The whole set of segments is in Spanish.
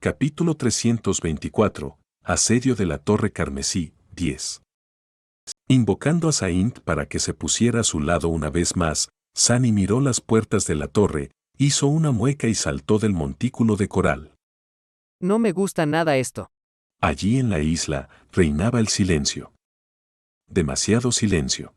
Capítulo 324. Asedio de la Torre Carmesí, 10. Invocando a Saint para que se pusiera a su lado una vez más, Sunny miró las puertas de la torre, hizo una mueca y saltó del montículo de coral. No me gusta nada esto. Allí en la isla reinaba el silencio. Demasiado silencio.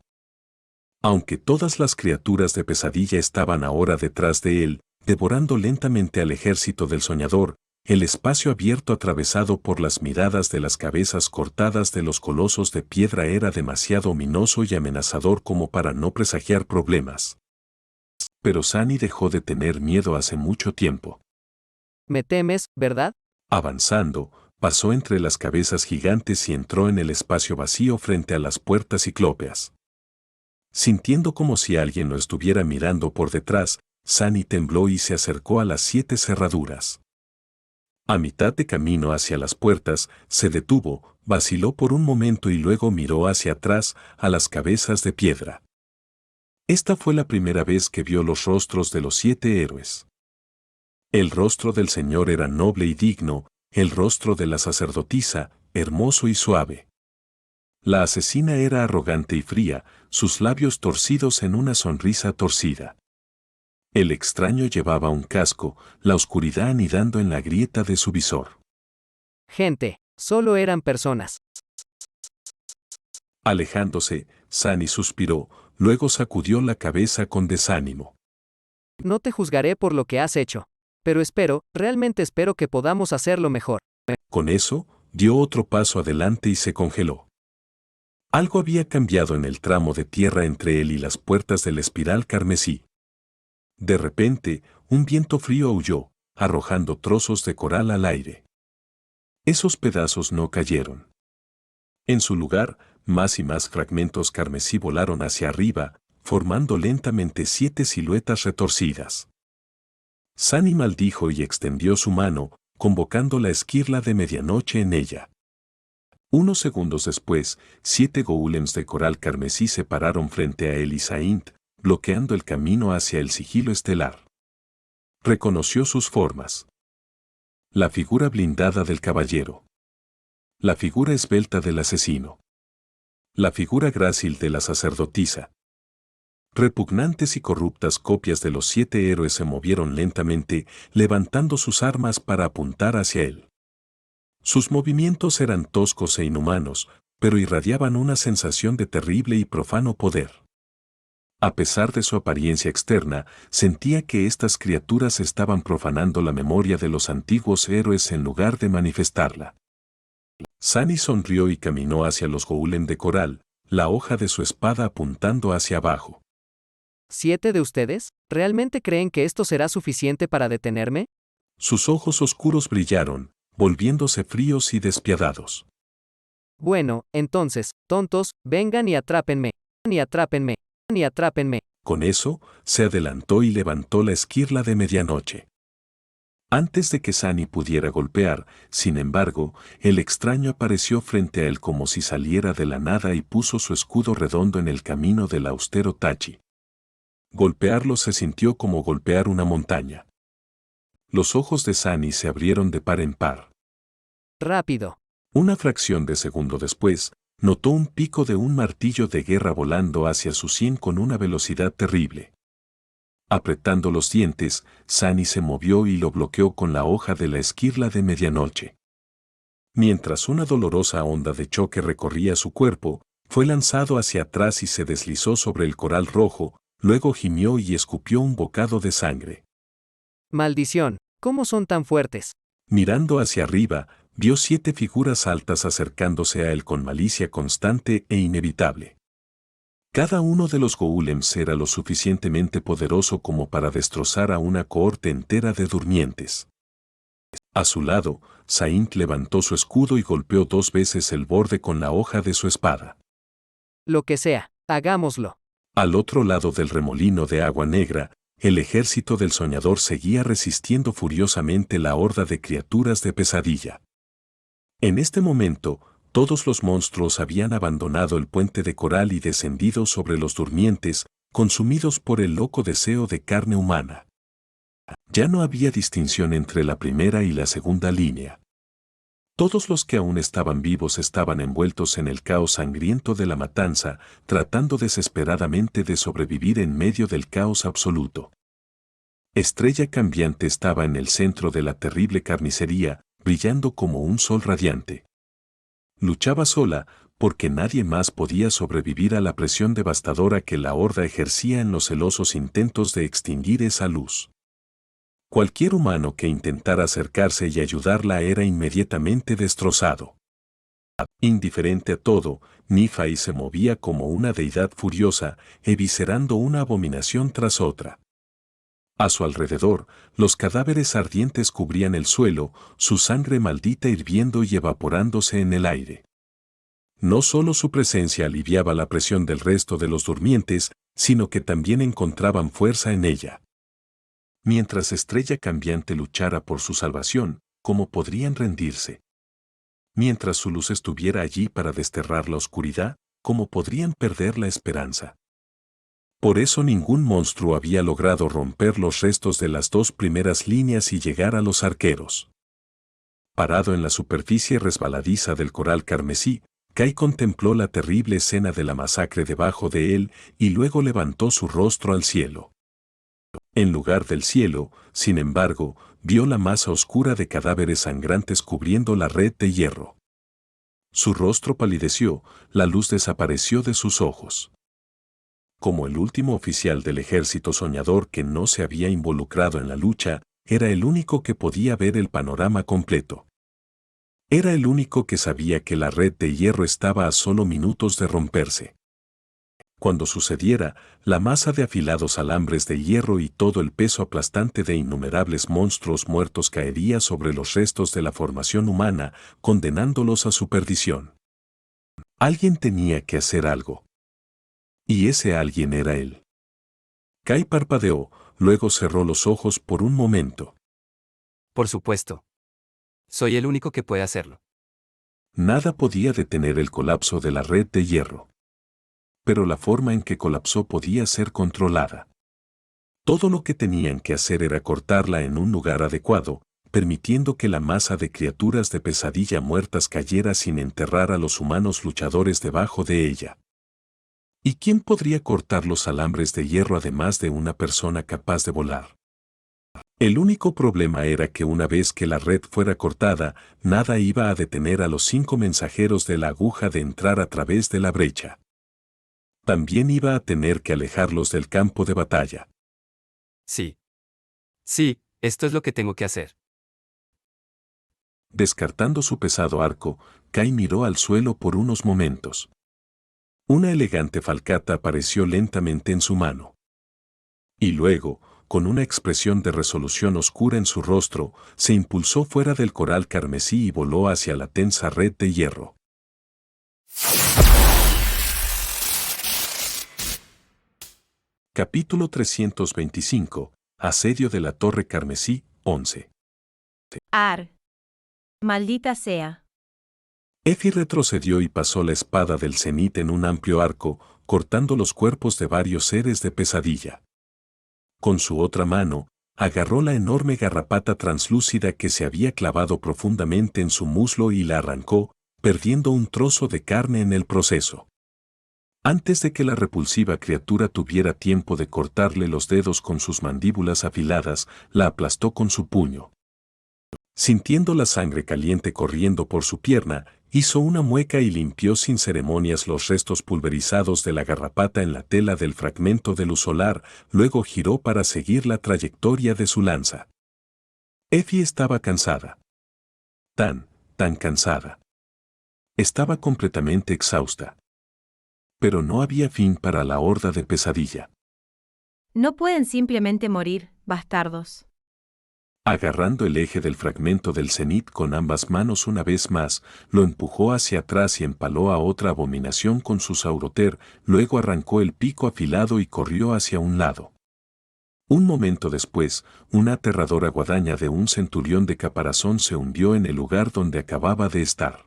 Aunque todas las criaturas de pesadilla estaban ahora detrás de él, devorando lentamente al ejército del soñador, el espacio abierto atravesado por las miradas de las cabezas cortadas de los colosos de piedra era demasiado ominoso y amenazador como para no presagiar problemas. Pero Sunny dejó de tener miedo hace mucho tiempo. Me temes, ¿verdad? Avanzando, pasó entre las cabezas gigantes y entró en el espacio vacío frente a las puertas ciclópeas. Sintiendo como si alguien lo estuviera mirando por detrás, Sunny tembló y se acercó a las 7 cerraduras. A mitad de camino hacia las puertas, se detuvo, vaciló por un momento y luego miró hacia atrás a las cabezas de piedra. Esta fue la primera vez que vio los rostros de los 7 héroes. El rostro del Señor era noble y digno, el rostro de la sacerdotisa, hermoso y suave. La asesina era arrogante y fría, sus labios torcidos en una sonrisa torcida. El extraño llevaba un casco, la oscuridad anidando en la grieta de su visor. Gente, solo eran personas. Alejándose, Sunny suspiró, luego sacudió la cabeza con desánimo. No te juzgaré por lo que has hecho. Pero realmente espero que podamos hacerlo mejor. Con eso, dio otro paso adelante y se congeló. Algo había cambiado en el tramo de tierra entre él y las puertas del espiral carmesí. De repente, un viento frío aulló, arrojando trozos de coral al aire. Esos pedazos no cayeron. En su lugar, más y más fragmentos carmesí volaron hacia arriba, formando lentamente 7 siluetas retorcidas. Sunny maldijo y extendió su mano, convocando la esquirla de medianoche en ella. Unos segundos después, 7 golems de coral carmesí se pararon frente a él y Saint, bloqueando el camino hacia el sigilo estelar. Reconoció sus formas. La figura blindada del caballero. La figura esbelta del asesino. La figura grácil de la sacerdotisa. Repugnantes y corruptas copias de los 7 héroes se movieron lentamente, levantando sus armas para apuntar hacia él. Sus movimientos eran toscos e inhumanos, pero irradiaban una sensación de terrible y profano poder. A pesar de su apariencia externa, sentía que estas criaturas estaban profanando la memoria de los antiguos héroes en lugar de manifestarla. Sunny sonrió y caminó hacia los golem de coral, la hoja de su espada apuntando hacia abajo. ¿7 de ustedes? ¿Realmente creen que esto será suficiente para detenerme? Sus ojos oscuros brillaron, volviéndose fríos y despiadados. Bueno, entonces, tontos, vengan y atrápenme. Y atrápenme. Y atrápenme. Con eso, se adelantó y levantó la esquirla de medianoche. Antes de que Sunny pudiera golpear, sin embargo, el extraño apareció frente a él como si saliera de la nada y puso su escudo redondo en el camino del austero Tachi. Golpearlo se sintió como golpear una montaña. Los ojos de Sunny se abrieron de par en par. Rápido. Una fracción de segundo después, notó un pico de un martillo de guerra volando hacia su sien con una velocidad terrible. Apretando los dientes, Sunny se movió y lo bloqueó con la hoja de la esquirla de medianoche. Mientras una dolorosa onda de choque recorría su cuerpo, fue lanzado hacia atrás y se deslizó sobre el coral rojo, luego gimió y escupió un bocado de sangre. Maldición, ¿cómo son tan fuertes? Mirando hacia arriba, vio 7 figuras altas acercándose a él con malicia constante e inevitable. Cada uno de los golems era lo suficientemente poderoso como para destrozar a una cohorte entera de durmientes. A su lado, Saint levantó su escudo y golpeó 2 veces el borde con la hoja de su espada. Lo que sea, hagámoslo. Al otro lado del remolino de agua negra, el ejército del soñador seguía resistiendo furiosamente la horda de criaturas de pesadilla. En este momento, todos los monstruos habían abandonado el puente de coral y descendido sobre los durmientes, consumidos por el loco deseo de carne humana. Ya no había distinción entre la primera y la segunda línea. Todos los que aún estaban vivos estaban envueltos en el caos sangriento de la matanza, tratando desesperadamente de sobrevivir en medio del caos absoluto. Estrella Cambiante estaba en el centro de la terrible carnicería, brillando como un sol radiante. Luchaba sola, porque nadie más podía sobrevivir a la presión devastadora que la horda ejercía en los celosos intentos de extinguir esa luz. Cualquier humano que intentara acercarse y ayudarla era inmediatamente destrozado. Indiferente a todo, Nephi se movía como una deidad furiosa, eviscerando una abominación tras otra. A su alrededor, los cadáveres ardientes cubrían el suelo, su sangre maldita hirviendo y evaporándose en el aire. No solo su presencia aliviaba la presión del resto de los durmientes, sino que también encontraban fuerza en ella. Mientras Estrella Cambiante luchara por su salvación, ¿cómo podrían rendirse? Mientras su luz estuviera allí para desterrar la oscuridad, ¿cómo podrían perder la esperanza? Por eso ningún monstruo había logrado romper los restos de las dos primeras líneas y llegar a los arqueros. Parado en la superficie resbaladiza del coral carmesí, Kai contempló la terrible escena de la masacre debajo de él y luego levantó su rostro al cielo. En lugar del cielo, sin embargo, vio la masa oscura de cadáveres sangrantes cubriendo la red de hierro. Su rostro palideció, la luz desapareció de sus ojos. Como el último oficial del ejército soñador que no se había involucrado en la lucha, era el único que podía ver el panorama completo. Era el único que sabía que la red de hierro estaba a solo minutos de romperse. Cuando sucediera, la masa de afilados alambres de hierro y todo el peso aplastante de innumerables monstruos muertos caería sobre los restos de la formación humana, condenándolos a su perdición. Alguien tenía que hacer algo. Y ese alguien era él. Kai parpadeó, luego cerró los ojos por un momento. Por supuesto. Soy el único que puede hacerlo. Nada podía detener el colapso de la red de hierro. Pero la forma en que colapsó podía ser controlada. Todo lo que tenían que hacer era cortarla en un lugar adecuado, permitiendo que la masa de criaturas de pesadilla muertas cayera sin enterrar a los humanos luchadores debajo de ella. ¿Y quién podría cortar los alambres de hierro además de una persona capaz de volar? El único problema era que una vez que la red fuera cortada, nada iba a detener a los 5 mensajeros de la aguja de entrar a través de la brecha. También iba a tener que alejarlos del campo de batalla. Sí. Sí, esto es lo que tengo que hacer. Descartando su pesado arco, Kai miró al suelo por unos momentos. Una elegante falcata apareció lentamente en su mano. Y luego, con una expresión de resolución oscura en su rostro, se impulsó fuera del coral carmesí y voló hacia la tensa red de hierro. Capítulo 325. Asedio de la Torre Carmesí, 11. Maldita sea. Efi retrocedió y pasó la espada del cenit en un amplio arco, cortando los cuerpos de varios seres de pesadilla. Con su otra mano, agarró la enorme garrapata translúcida que se había clavado profundamente en su muslo y la arrancó, perdiendo un trozo de carne en el proceso. Antes de que la repulsiva criatura tuviera tiempo de cortarle los dedos con sus mandíbulas afiladas, la aplastó con su puño. Sintiendo la sangre caliente corriendo por su pierna, hizo una mueca y limpió sin ceremonias los restos pulverizados de la garrapata en la tela del fragmento de luz solar, luego giró para seguir la trayectoria de su lanza. Efi estaba cansada. Tan cansada. Estaba completamente exhausta. Pero no había fin para la horda de pesadilla. No pueden simplemente morir, bastardos. Agarrando el eje del fragmento del cenit con ambas manos una vez más, lo empujó hacia atrás y empaló a otra abominación con su sauroter, luego arrancó el pico afilado y corrió hacia un lado. Un momento después, una aterradora guadaña de un centurión de caparazón se hundió en el lugar donde acababa de estar.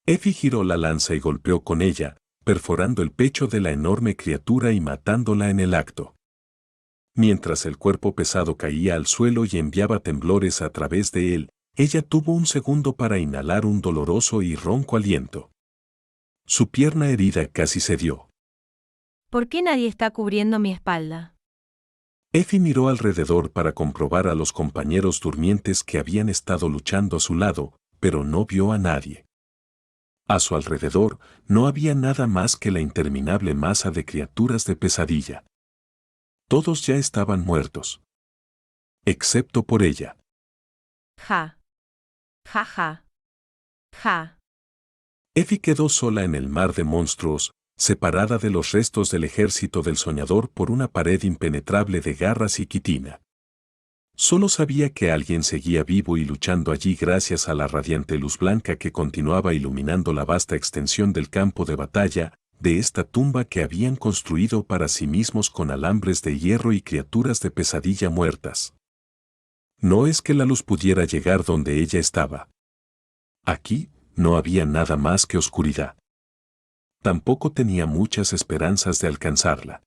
Efi giró la lanza y golpeó con ella, perforando el pecho de la enorme criatura y matándola en el acto. Mientras el cuerpo pesado caía al suelo y enviaba temblores a través de él, ella tuvo un segundo para inhalar un doloroso y ronco aliento. Su pierna herida casi cedió. ¿Por qué nadie está cubriendo mi espalda? Effie miró alrededor para comprobar a los compañeros durmientes que habían estado luchando a su lado, pero no vio a nadie. A su alrededor no había nada más que la interminable masa de criaturas de pesadilla. Todos ya estaban muertos. Excepto por ella. Ja. Ja ja. Ja. Effie quedó sola en el mar de monstruos, separada de los restos del ejército del soñador por una pared impenetrable de garras y quitina. Solo sabía que alguien seguía vivo y luchando allí gracias a la radiante luz blanca que continuaba iluminando la vasta extensión del campo de batalla, de esta tumba que habían construido para sí mismos con alambres de hierro y criaturas de pesadilla muertas. No es que la luz pudiera llegar donde ella estaba. Aquí no había nada más que oscuridad. Tampoco tenía muchas esperanzas de alcanzarla.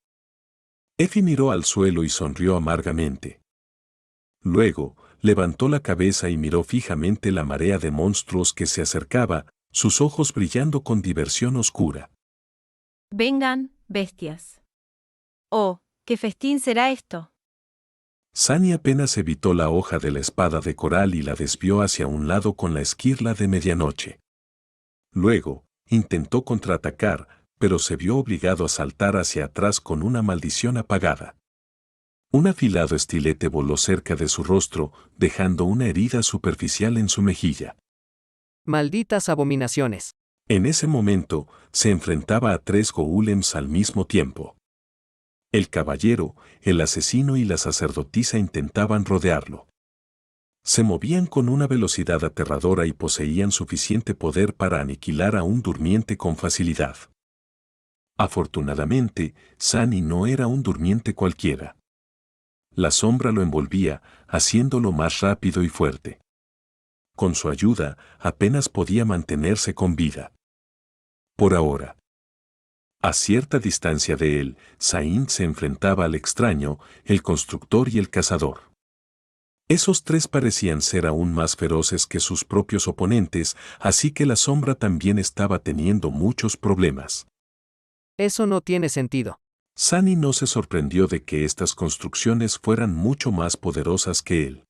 Effie miró al suelo y sonrió amargamente. Luego, levantó la cabeza y miró fijamente la marea de monstruos que se acercaba, sus ojos brillando con diversión oscura. Vengan, bestias. Oh, qué festín será esto. Sunny apenas evitó la hoja de la espada de coral y la desvió hacia un lado con la esquirla de medianoche. Luego, intentó contraatacar, pero se vio obligado a saltar hacia atrás con una maldición apagada. Un afilado estilete voló cerca de su rostro, dejando una herida superficial en su mejilla. Malditas abominaciones. En ese momento, se enfrentaba a 3 golems al mismo tiempo. El caballero, el asesino y la sacerdotisa intentaban rodearlo. Se movían con una velocidad aterradora y poseían suficiente poder para aniquilar a un durmiente con facilidad. Afortunadamente, Sunny no era un durmiente cualquiera. La sombra lo envolvía, haciéndolo más rápido y fuerte. Con su ayuda, apenas podía mantenerse con vida. Por ahora. A cierta distancia de él, Saint se enfrentaba al extraño, el constructor y el cazador. Esos 3 parecían ser aún más feroces que sus propios oponentes, así que la sombra también estaba teniendo muchos problemas. Eso no tiene sentido. Sunny no se sorprendió de que estas construcciones fueran mucho más poderosas que él.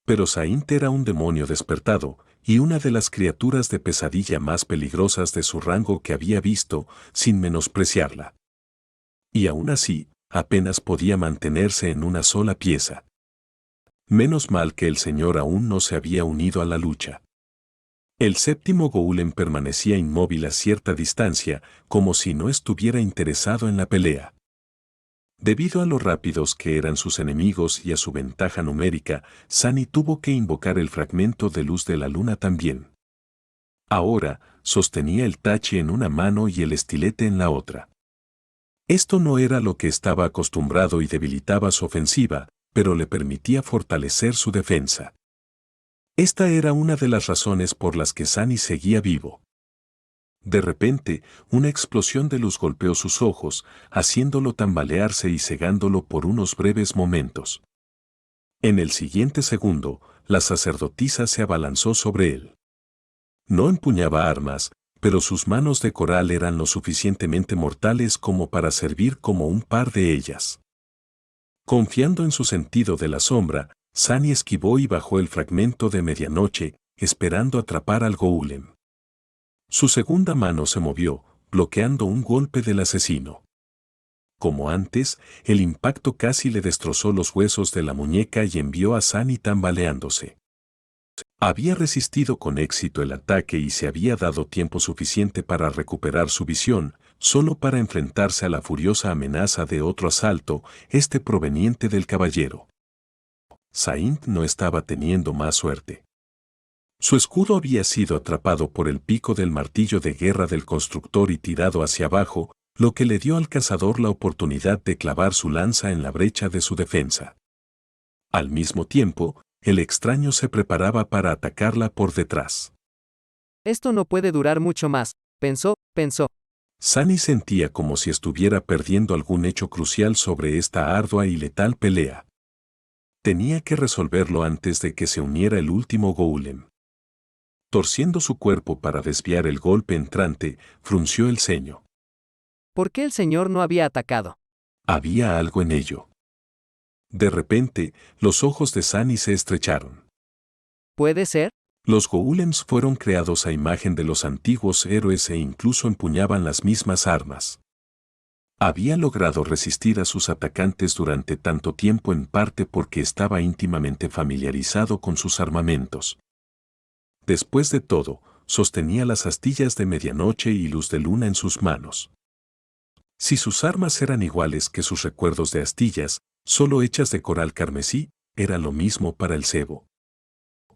Pero Saint era un demonio despertado, y una de las criaturas de pesadilla más peligrosas de su rango que había visto, sin menospreciarla. Y aún así, apenas podía mantenerse en una sola pieza. Menos mal que el señor aún no se había unido a la lucha. El 7º golem permanecía inmóvil a cierta distancia, como si no estuviera interesado en la pelea. Debido a lo rápidos que eran sus enemigos y a su ventaja numérica, Sunny tuvo que invocar el fragmento de luz de la luna también. Ahora, sostenía el tachi en una mano y el estilete en la otra. Esto no era lo que estaba acostumbrado y debilitaba su ofensiva, pero le permitía fortalecer su defensa. Esta era una de las razones por las que Sunny seguía vivo. De repente, una explosión de luz golpeó sus ojos, haciéndolo tambalearse y cegándolo por unos breves momentos. En el siguiente segundo, la sacerdotisa se abalanzó sobre él. No empuñaba armas, pero sus manos de coral eran lo suficientemente mortales como para servir como un par de ellas. Confiando en su sentido de la sombra, Sunny esquivó y bajó el fragmento de medianoche, esperando atrapar al golem. Su segunda mano se movió, bloqueando un golpe del asesino. Como antes, el impacto casi le destrozó los huesos de la muñeca y envió a Sunny tambaleándose. Había resistido con éxito el ataque y se había dado tiempo suficiente para recuperar su visión, solo para enfrentarse a la furiosa amenaza de otro asalto, este proveniente del caballero. Saint no estaba teniendo más suerte. Su escudo había sido atrapado por el pico del martillo de guerra del constructor y tirado hacia abajo, lo que le dio al cazador la oportunidad de clavar su lanza en la brecha de su defensa. Al mismo tiempo, el extraño se preparaba para atacarla por detrás. Esto no puede durar mucho más, pensó. Sunny sentía como si estuviera perdiendo algún hecho crucial sobre esta ardua y letal pelea. Tenía que resolverlo antes de que se uniera el último golem. Torciendo su cuerpo para desviar el golpe entrante, frunció el ceño. ¿Por qué el señor no había atacado? Había algo en ello. De repente, los ojos de Sunny se estrecharon. ¿Puede ser? Los golems fueron creados a imagen de los antiguos héroes e incluso empuñaban las mismas armas. Había logrado resistir a sus atacantes durante tanto tiempo en parte porque estaba íntimamente familiarizado con sus armamentos. Después de todo, sostenía las astillas de medianoche y luz de luna en sus manos. Si sus armas eran iguales que sus recuerdos de astillas, solo hechas de coral carmesí, era lo mismo para el cebo.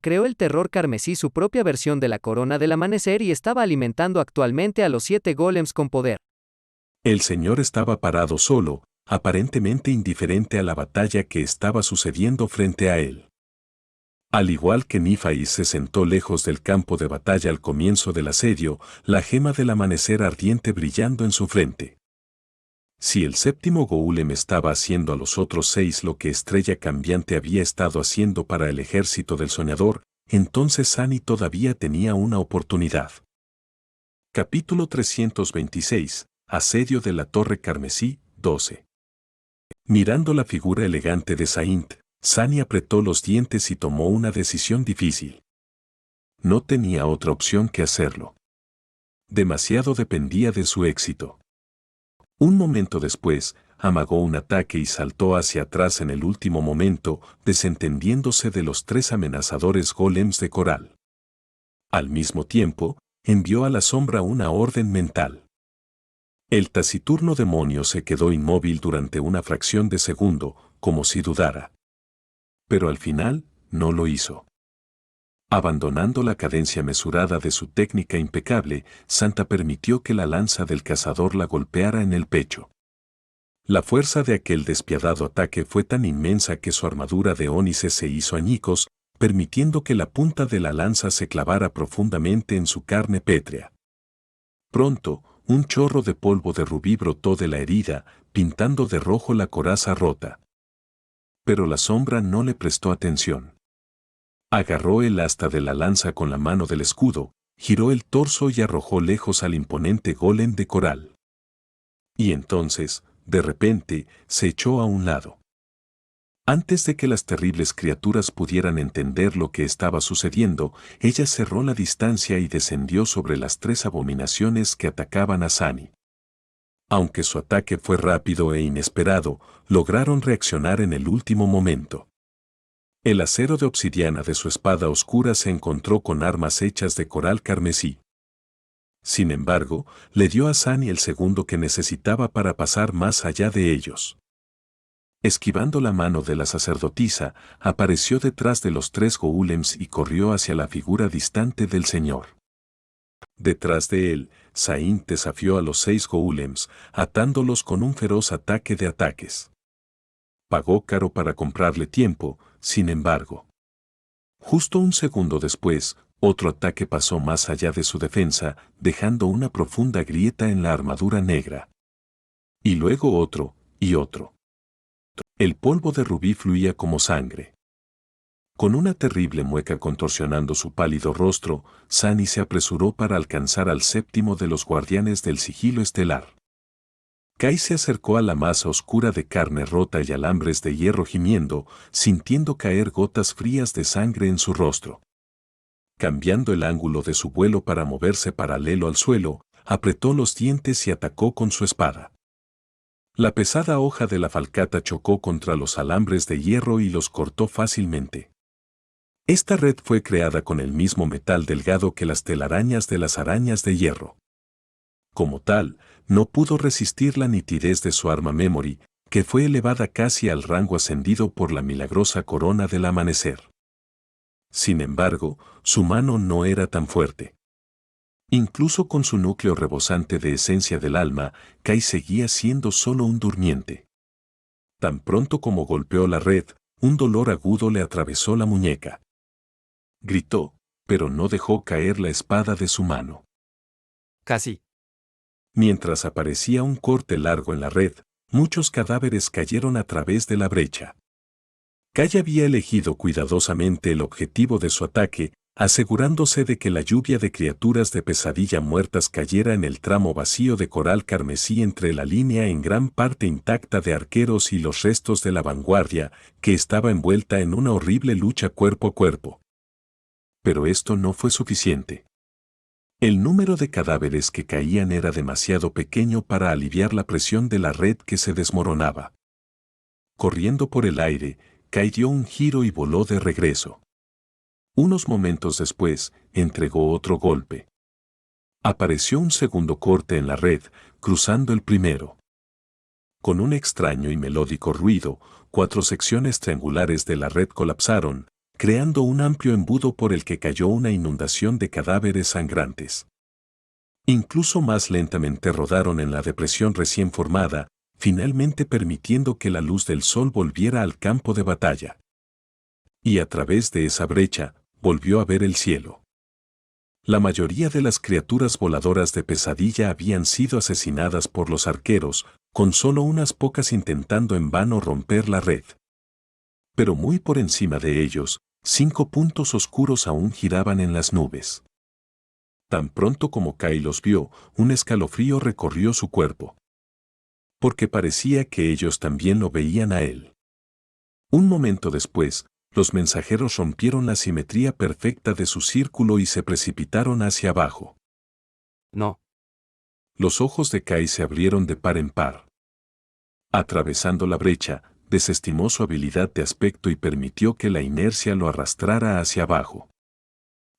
Creó el terror carmesí su propia versión de la corona del amanecer y estaba alimentando actualmente a los 7 golems con poder. El señor estaba parado solo, aparentemente indiferente a la batalla que estaba sucediendo frente a él. Al igual que Nífais se sentó lejos del campo de batalla al comienzo del asedio, la gema del amanecer ardiente brillando en su frente. Si el séptimo golem estaba haciendo a los otros 6 lo que Estrella Cambiante había estado haciendo para el ejército del soñador, entonces Sunny todavía tenía una oportunidad. Capítulo 326. Asedio de la Torre Carmesí, 12. Mirando la figura elegante de Saint, Sunny apretó los dientes y tomó una decisión difícil. No tenía otra opción que hacerlo. Demasiado dependía de su éxito. Un momento después, amagó un ataque y saltó hacia atrás en el último momento, desentendiéndose de los 3 amenazadores golems de coral. Al mismo tiempo, envió a la sombra una orden mental. El taciturno demonio se quedó inmóvil durante una fracción de segundo, como si dudara. Pero al final, no lo hizo. Abandonando la cadencia mesurada de su técnica impecable, Santa permitió que la lanza del cazador la golpeara en el pecho. La fuerza de aquel despiadado ataque fue tan inmensa que su armadura de ónice se hizo añicos, permitiendo que la punta de la lanza se clavara profundamente en su carne pétrea. Pronto, un chorro de polvo de rubí brotó de la herida, pintando de rojo la coraza rota. Pero la sombra no le prestó atención. Agarró el asta de la lanza con la mano del escudo, giró el torso y arrojó lejos al imponente golem de coral. Y entonces, de repente, se echó a un lado. Antes de que las terribles criaturas pudieran entender lo que estaba sucediendo, ella cerró la distancia y descendió sobre las 3 abominaciones que atacaban a Sunny. Aunque su ataque fue rápido e inesperado, lograron reaccionar en el último momento. El acero de obsidiana de su espada oscura se encontró con armas hechas de coral carmesí. Sin embargo, le dio a Sunny el segundo que necesitaba para pasar más allá de ellos. Esquivando la mano de la sacerdotisa, apareció detrás de los 3 golems y corrió hacia la figura distante del señor. Detrás de él, Saint desafió a los 6 golems, atándolos con un feroz ataque de ataques. Pagó caro para comprarle tiempo, sin embargo. Justo un segundo después, otro ataque pasó más allá de su defensa, dejando una profunda grieta en la armadura negra. Y luego otro, y otro. El polvo de rubí fluía como sangre. Con una terrible mueca contorsionando su pálido rostro, Sunny se apresuró para alcanzar al séptimo de los guardianes del sigilo estelar. Kai se acercó a la masa oscura de carne rota y alambres de hierro gimiendo, sintiendo caer gotas frías de sangre en su rostro. Cambiando el ángulo de su vuelo para moverse paralelo al suelo, apretó los dientes y atacó con su espada. La pesada hoja de la falcata chocó contra los alambres de hierro y los cortó fácilmente. Esta red fue creada con el mismo metal delgado que las telarañas de las arañas de hierro. Como tal, no pudo resistir la nitidez de su arma memory, que fue elevada casi al rango ascendido por la milagrosa corona del amanecer. Sin embargo, su mano no era tan fuerte. Incluso con su núcleo rebosante de esencia del alma, Kai seguía siendo solo un durmiente. Tan pronto como golpeó la red, un dolor agudo le atravesó la muñeca. Gritó, pero no dejó caer la espada de su mano. Casi. Mientras aparecía un corte largo en la red, muchos cadáveres cayeron a través de la brecha. Kay había elegido cuidadosamente el objetivo de su ataque, asegurándose de que la lluvia de criaturas de pesadilla muertas cayera en el tramo vacío de coral carmesí entre la línea en gran parte intacta de arqueros y los restos de la vanguardia, que estaba envuelta en una horrible lucha cuerpo a cuerpo. Pero esto no fue suficiente. El número de cadáveres que caían era demasiado pequeño para aliviar la presión de la red que se desmoronaba. Corriendo por el aire, Kay dio un giro y voló de regreso. Unos momentos después, entregó otro golpe. Apareció un segundo corte en la red, cruzando el primero. Con un extraño y melódico ruido, 4 secciones triangulares de la red colapsaron, creando un amplio embudo por el que cayó una inundación de cadáveres sangrantes. Incluso más lentamente rodaron en la depresión recién formada, finalmente permitiendo que la luz del sol volviera al campo de batalla. Y a través de esa brecha, volvió a ver el cielo. La mayoría de las criaturas voladoras de pesadilla habían sido asesinadas por los arqueros, con solo unas pocas intentando en vano romper la red. Pero muy por encima de ellos, 5 puntos oscuros aún giraban en las nubes. Tan pronto como Kay los vio, un escalofrío recorrió su cuerpo. Porque parecía que ellos también lo veían a él. Un momento después, los mensajeros rompieron la simetría perfecta de su círculo y se precipitaron hacia abajo. No. Los ojos de Kay se abrieron de par en par. Atravesando la brecha, desestimó su habilidad de aspecto y permitió que la inercia lo arrastrara hacia abajo.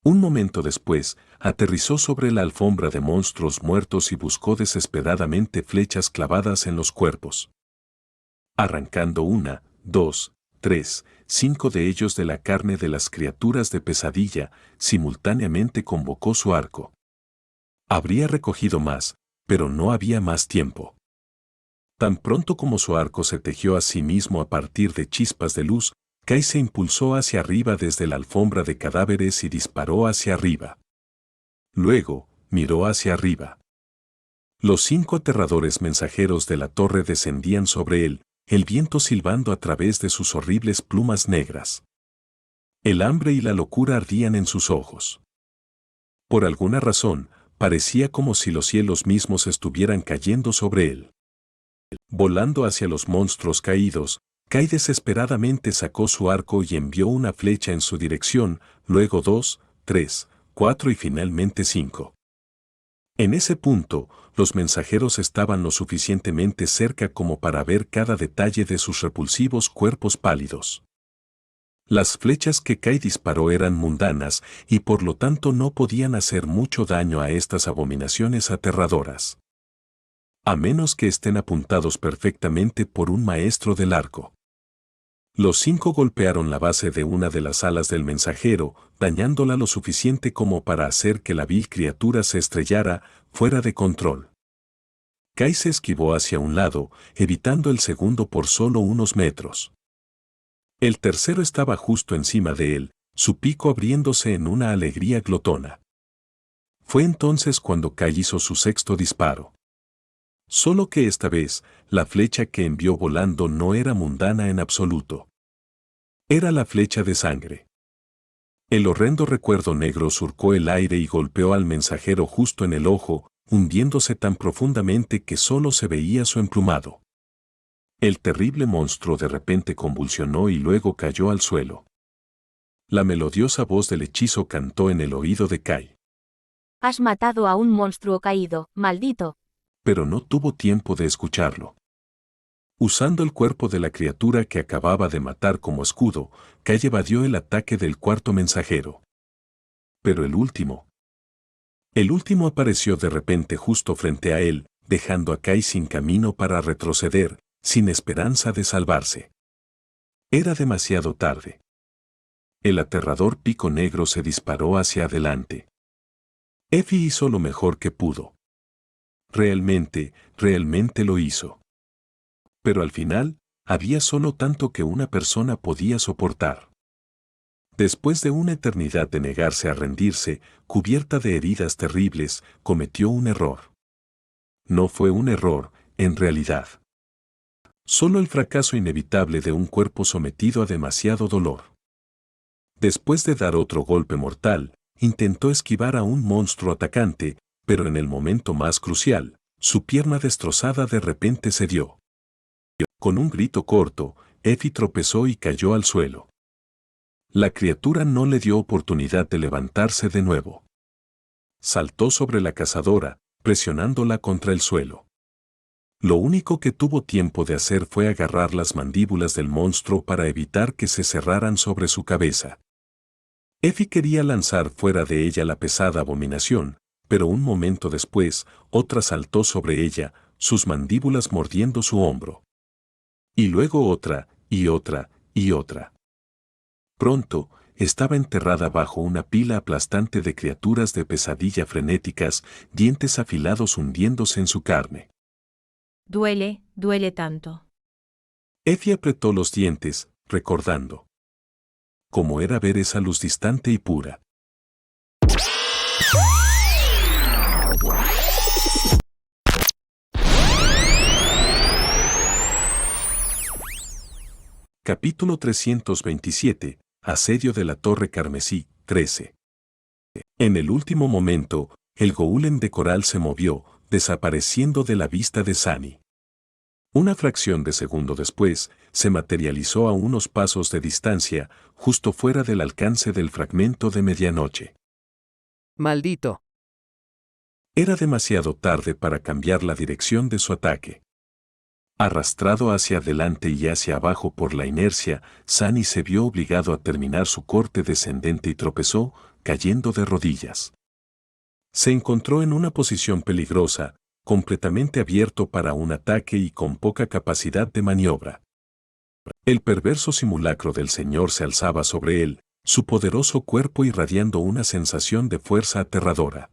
Un momento después, aterrizó sobre la alfombra de monstruos muertos y buscó desesperadamente flechas clavadas en los cuerpos. Arrancando 1, 2, 3, 5 de ellos de la carne de las criaturas de pesadilla, simultáneamente convocó su arco. Habría recogido más, pero no había más tiempo. Tan pronto como su arco se tejió a sí mismo a partir de chispas de luz, Kay se impulsó hacia arriba desde la alfombra de cadáveres y disparó hacia arriba. Luego, miró hacia arriba. Los 5 aterradores mensajeros de la torre descendían sobre él, el viento silbando a través de sus horribles plumas negras. El hambre y la locura ardían en sus ojos. Por alguna razón, parecía como si los cielos mismos estuvieran cayendo sobre él. Volando hacia los monstruos caídos, Kay desesperadamente sacó su arco y envió una flecha en su dirección, luego 2, 3, 4 y finalmente 5. En ese punto, los mensajeros estaban lo suficientemente cerca como para ver cada detalle de sus repulsivos cuerpos pálidos. Las flechas que Kay disparó eran mundanas y por lo tanto no podían hacer mucho daño a estas abominaciones aterradoras. A menos que estén apuntados perfectamente por un maestro del arco. Los 5 golpearon la base de una de las alas del mensajero, dañándola lo suficiente como para hacer que la vil criatura se estrellara, fuera de control. Kay se esquivó hacia un lado, evitando el segundo por solo unos metros. El tercero estaba justo encima de él, su pico abriéndose en una alegría glotona. Fue entonces cuando Kay hizo su sexto disparo. Solo que esta vez, la flecha que envió volando no era mundana en absoluto. Era la flecha de sangre. El horrendo recuerdo negro surcó el aire y golpeó al mensajero justo en el ojo, hundiéndose tan profundamente que solo se veía su emplumado. El terrible monstruo de repente convulsionó y luego cayó al suelo. La melodiosa voz del hechizo cantó en el oído de Kay. Has matado a un monstruo caído, maldito. Pero no tuvo tiempo de escucharlo. Usando el cuerpo de la criatura que acababa de matar como escudo, Kay evadió el ataque del cuarto mensajero. Pero el último apareció de repente justo frente a él, dejando a Kay sin camino para retroceder, sin esperanza de salvarse. Era demasiado tarde. El aterrador pico negro se disparó hacia adelante. Effie hizo lo mejor que pudo. Realmente lo hizo. Pero al final, había solo tanto que una persona podía soportar. Después de una eternidad de negarse a rendirse, cubierta de heridas terribles, cometió un error. No fue un error, en realidad. Solo el fracaso inevitable de un cuerpo sometido a demasiado dolor. Después de dar otro golpe mortal, intentó esquivar a un monstruo atacante, pero en el momento más crucial, su pierna destrozada de repente cedió. Con un grito corto, Effie tropezó y cayó al suelo. La criatura no le dio oportunidad de levantarse de nuevo. Saltó sobre la cazadora, presionándola contra el suelo. Lo único que tuvo tiempo de hacer fue agarrar las mandíbulas del monstruo para evitar que se cerraran sobre su cabeza. Effie quería lanzar fuera de ella la pesada abominación, pero un momento después, otra saltó sobre ella, sus mandíbulas mordiendo su hombro. Y luego otra, y otra, y otra. Pronto, estaba enterrada bajo una pila aplastante de criaturas de pesadilla frenéticas, dientes afilados hundiéndose en su carne. Duele tanto. Effie apretó los dientes, recordando cómo era ver esa luz distante y pura. Capítulo 327. Asedio de la Torre Carmesí, 13. En el último momento, el golem de coral se movió, desapareciendo de la vista de Sunny. Una fracción de segundo después, se materializó a unos pasos de distancia, justo fuera del alcance del fragmento de medianoche. Maldito. Era demasiado tarde para cambiar la dirección de su ataque. Arrastrado hacia adelante y hacia abajo por la inercia, Sunny se vio obligado a terminar su corte descendente y tropezó, cayendo de rodillas. Se encontró en una posición peligrosa, completamente abierto para un ataque y con poca capacidad de maniobra. El perverso simulacro del Señor se alzaba sobre él, su poderoso cuerpo irradiando una sensación de fuerza aterradora.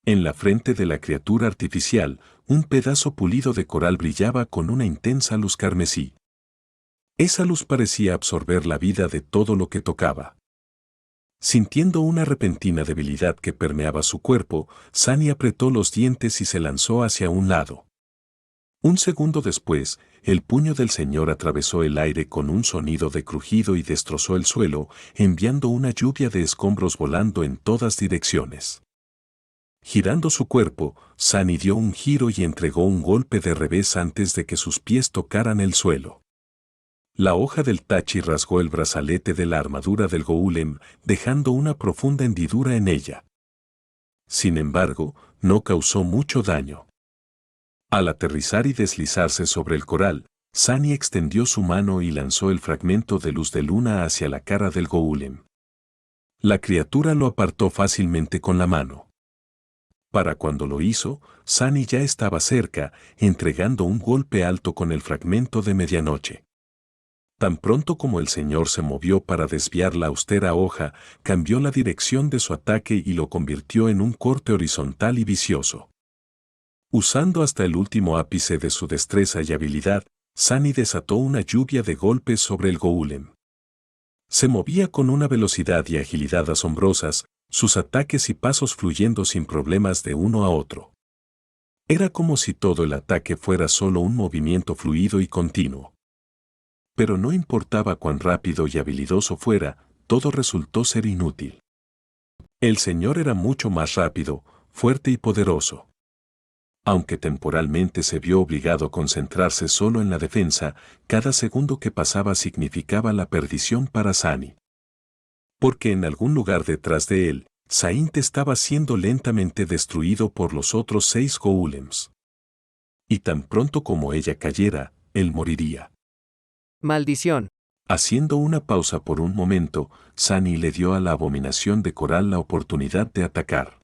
En la frente de la criatura artificial, un pedazo pulido de coral brillaba con una intensa luz carmesí. Esa luz parecía absorber la vida de todo lo que tocaba. Sintiendo una repentina debilidad que permeaba su cuerpo, Sunny apretó los dientes y se lanzó hacia un lado. Un segundo después, el puño del Señor atravesó el aire con un sonido de crujido y destrozó el suelo, enviando una lluvia de escombros volando en todas direcciones. Girando su cuerpo, Sunny dio un giro y entregó un golpe de revés antes de que sus pies tocaran el suelo. La hoja del tachi rasgó el brazalete de la armadura del golem, dejando una profunda hendidura en ella. Sin embargo, no causó mucho daño. Al aterrizar y deslizarse sobre el coral, Sunny extendió su mano y lanzó el fragmento de luz de luna hacia la cara del golem. La criatura lo apartó fácilmente con la mano. Para cuando lo hizo, Sunny ya estaba cerca, entregando un golpe alto con el fragmento de medianoche. Tan pronto como el Señor se movió para desviar la austera hoja, cambió la dirección de su ataque y lo convirtió en un corte horizontal y vicioso. Usando hasta el último ápice de su destreza y habilidad, Sunny desató una lluvia de golpes sobre el golem. Se movía con una velocidad y agilidad asombrosas, sus ataques y pasos fluyendo sin problemas de uno a otro. Era como si todo el ataque fuera solo un movimiento fluido y continuo. Pero no importaba cuán rápido y habilidoso fuera, todo resultó ser inútil. El Señor era mucho más rápido, fuerte y poderoso. Aunque temporalmente se vio obligado a concentrarse solo en la defensa, cada segundo que pasaba significaba la perdición para Sunny. Porque en algún lugar detrás de él, Saint estaba siendo lentamente destruido por los otros 6 golems. Y tan pronto como ella cayera, él moriría. Maldición. Haciendo una pausa por un momento, Sunny le dio a la abominación de coral la oportunidad de atacar.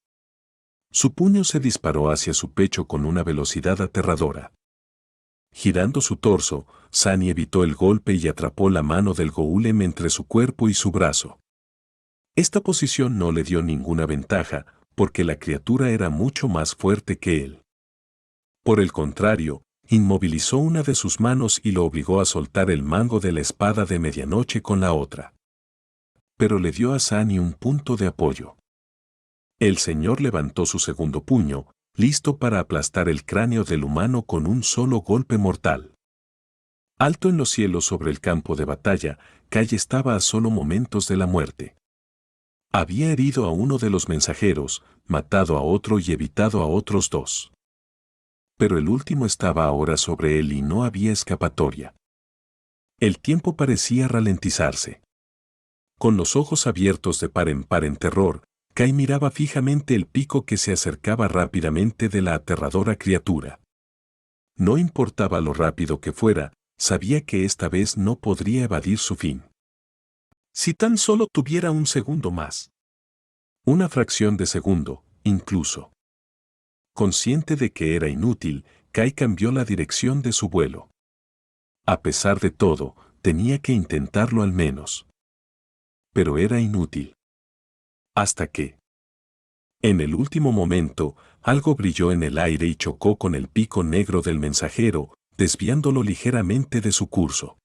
Su puño se disparó hacia su pecho con una velocidad aterradora. Girando su torso, Sunny evitó el golpe y atrapó la mano del golem entre su cuerpo y su brazo. Esta posición no le dio ninguna ventaja, porque la criatura era mucho más fuerte que él. Por el contrario, inmovilizó una de sus manos y lo obligó a soltar el mango de la espada de medianoche con la otra. Pero le dio a Sunny un punto de apoyo. El Señor levantó su segundo puño, listo para aplastar el cráneo del humano con un solo golpe mortal. Alto en los cielos sobre el campo de batalla, Kai estaba a solo momentos de la muerte. Había herido a uno de los mensajeros, matado a otro y evitado a otros dos. Pero el último estaba ahora sobre él y no había escapatoria. El tiempo parecía ralentizarse. Con los ojos abiertos de par en terror, Kai miraba fijamente el pico que se acercaba rápidamente de la aterradora criatura. No importaba lo rápido que fuera, sabía que esta vez no podría evadir su fin. Si tan solo tuviera un segundo más. Una fracción de segundo, incluso. Consciente de que era inútil, Kai cambió la dirección de su vuelo. A pesar de todo, tenía que intentarlo al menos. Pero era inútil. Hasta que, en el último momento, algo brilló en el aire y chocó con el pico negro del mensajero, desviándolo ligeramente de su curso.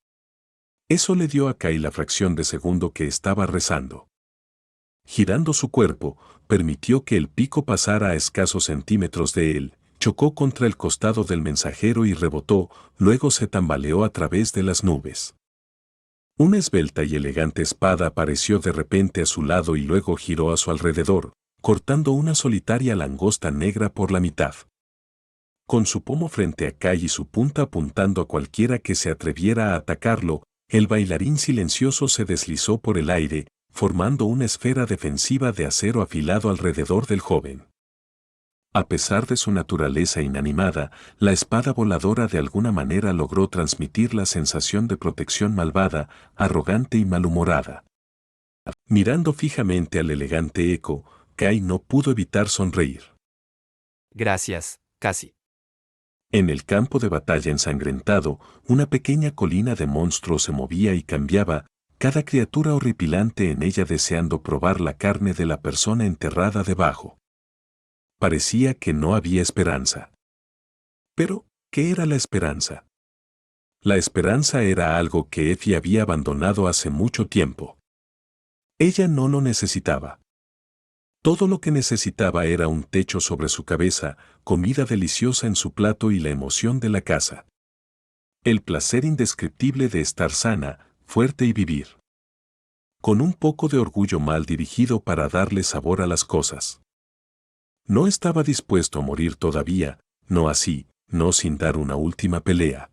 Eso le dio a Kai la fracción de segundo que estaba rezando. Girando su cuerpo, permitió que el pico pasara a escasos centímetros de él, chocó contra el costado del mensajero y rebotó, luego se tambaleó a través de las nubes. Una esbelta y elegante espada apareció de repente a su lado y luego giró a su alrededor, cortando una solitaria langosta negra por la mitad. Con su pomo frente a Kai y su punta apuntando a cualquiera que se atreviera a atacarlo, el bailarín silencioso se deslizó por el aire, formando una esfera defensiva de acero afilado alrededor del joven. A pesar de su naturaleza inanimada, la espada voladora de alguna manera logró transmitir la sensación de protección malvada, arrogante y malhumorada. Mirando fijamente al elegante eco, Kai no pudo evitar sonreír. Gracias, casi. En el campo de batalla ensangrentado, una pequeña colina de monstruos se movía y cambiaba, cada criatura horripilante en ella deseando probar la carne de la persona enterrada debajo. Parecía que no había esperanza. Pero, ¿qué era la esperanza? La esperanza era algo que Effie había abandonado hace mucho tiempo. Ella no lo necesitaba. Todo lo que necesitaba era un techo sobre su cabeza, comida deliciosa en su plato y la emoción de la casa. El placer indescriptible de estar sana, fuerte y vivir. Con un poco de orgullo mal dirigido para darle sabor a las cosas. No estaba dispuesto a morir todavía, no así, no sin dar una última pelea.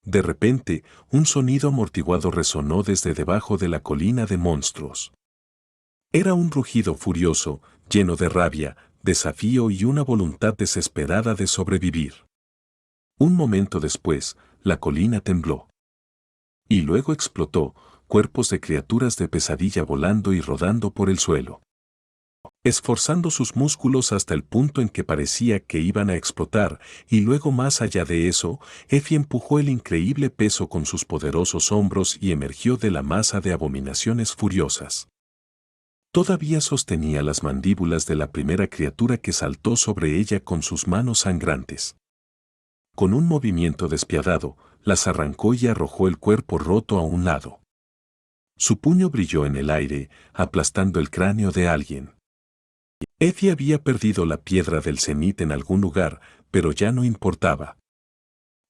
De repente, un sonido amortiguado resonó desde debajo de la colina de monstruos. Era un rugido furioso, lleno de rabia, desafío y una voluntad desesperada de sobrevivir. Un momento después, la colina tembló. Y luego explotó, cuerpos de criaturas de pesadilla volando y rodando por el suelo. Esforzando sus músculos hasta el punto en que parecía que iban a explotar, y luego más allá de eso, Effie empujó el increíble peso con sus poderosos hombros y emergió de la masa de abominaciones furiosas. Todavía sostenía las mandíbulas de la primera criatura que saltó sobre ella con sus manos sangrantes. Con un movimiento despiadado, las arrancó y arrojó el cuerpo roto a un lado. Su puño brilló en el aire, aplastando el cráneo de alguien. Effie había perdido la piedra del cenit en algún lugar, pero ya no importaba.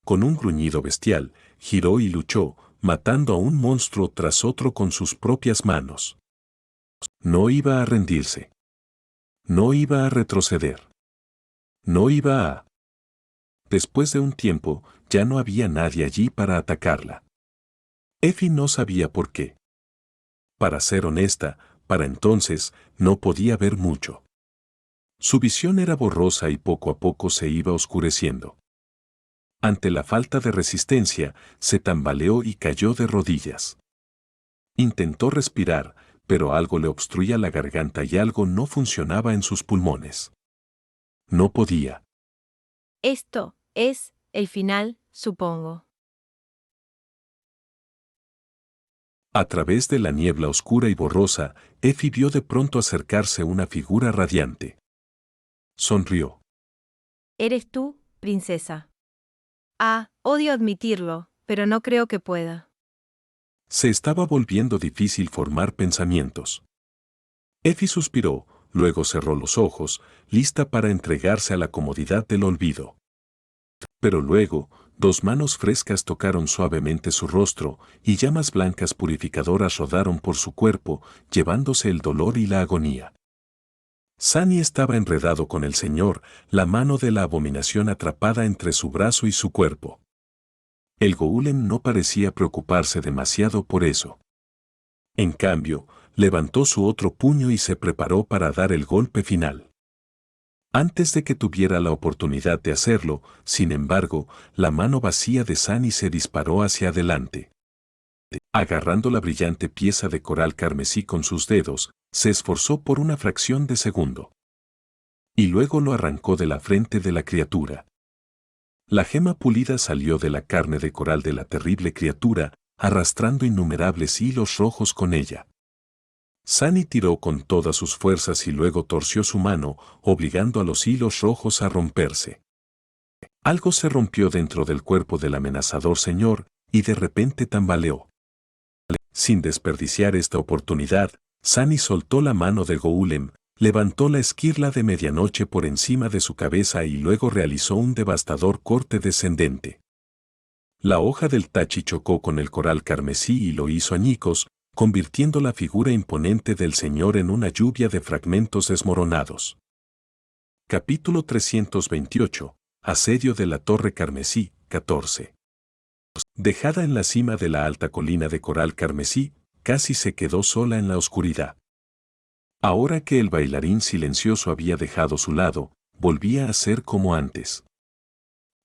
Con un gruñido bestial, giró y luchó, matando a un monstruo tras otro con sus propias manos. No iba a rendirse. No iba a retroceder. No iba a... Después de un tiempo, ya no había nadie allí para atacarla. Effie no sabía por qué. Para ser honesta, para entonces, no podía ver mucho. Su visión era borrosa y poco a poco se iba oscureciendo. Ante la falta de resistencia, se tambaleó y cayó de rodillas. Intentó respirar, pero algo le obstruía la garganta y algo no funcionaba en sus pulmones. No podía. Esto es el final, supongo. A través de la niebla oscura y borrosa, Effie vio de pronto acercarse una figura radiante. Sonrió. ¿Eres tú, princesa? Ah, odio admitirlo, pero no creo que pueda. Se estaba volviendo difícil formar pensamientos. Effie suspiró, luego cerró los ojos, lista para entregarse a la comodidad del olvido. Pero luego, dos manos frescas tocaron suavemente su rostro, y llamas blancas purificadoras rodaron por su cuerpo, llevándose el dolor y la agonía. Sunny estaba enredado con el Señor, la mano de la abominación atrapada entre su brazo y su cuerpo. El Golem no parecía preocuparse demasiado por eso. En cambio, levantó su otro puño y se preparó para dar el golpe final. Antes de que tuviera la oportunidad de hacerlo, sin embargo, la mano vacía de Sunny se disparó hacia adelante. Agarrando la brillante pieza de coral carmesí con sus dedos, se esforzó por una fracción de segundo. Y luego lo arrancó de la frente de la criatura. La gema pulida salió de la carne de coral de la terrible criatura, arrastrando innumerables hilos rojos con ella. Sunny tiró con todas sus fuerzas y luego torció su mano, obligando a los hilos rojos a romperse. Algo se rompió dentro del cuerpo del amenazador señor, y de repente tambaleó. Sin desperdiciar esta oportunidad, Sunny soltó la mano de Golem, levantó la esquirla de medianoche por encima de su cabeza y luego realizó un devastador corte descendente. La hoja del tachi chocó con el coral carmesí y lo hizo añicos, convirtiendo la figura imponente del señor en una lluvia de fragmentos desmoronados. Capítulo 328. Asedio de la Torre Carmesí, 14. Dejada en la cima de la alta colina de coral carmesí, casi se quedó sola en la oscuridad. Ahora que el bailarín silencioso había dejado su lado, volvía a ser como antes.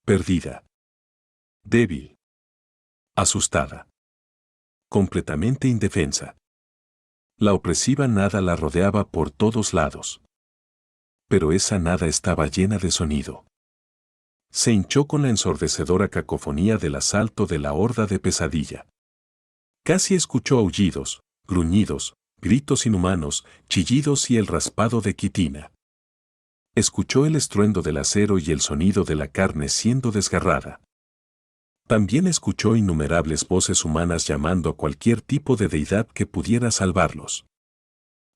Perdida. Débil. Asustada. Completamente indefensa. La opresiva nada la rodeaba por todos lados. Pero esa nada estaba llena de sonido. Se hinchó con la ensordecedora cacofonía del asalto de la horda de Pesadilla. Casi escuchó aullidos, gruñidos, gritos inhumanos, chillidos y el raspado de quitina. Escuchó el estruendo del acero y el sonido de la carne siendo desgarrada. También escuchó innumerables voces humanas llamando a cualquier tipo de deidad que pudiera salvarlos.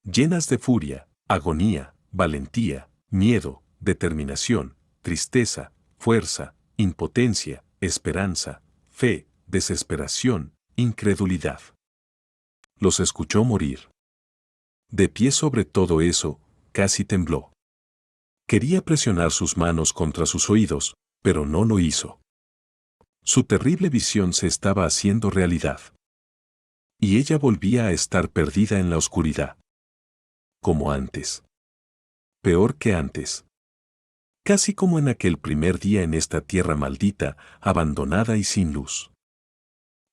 Llenas de furia, agonía, valentía, miedo, determinación, tristeza, fuerza, impotencia, esperanza, fe, desesperación, incredulidad. Los escuchó morir. De pie sobre todo eso, casi tembló. Quería presionar sus manos contra sus oídos, pero no lo hizo. Su terrible visión se estaba haciendo realidad. Y ella volvía a estar perdida en la oscuridad. Como antes. Peor que antes. Casi como en aquel primer día en esta tierra maldita, abandonada y sin luz.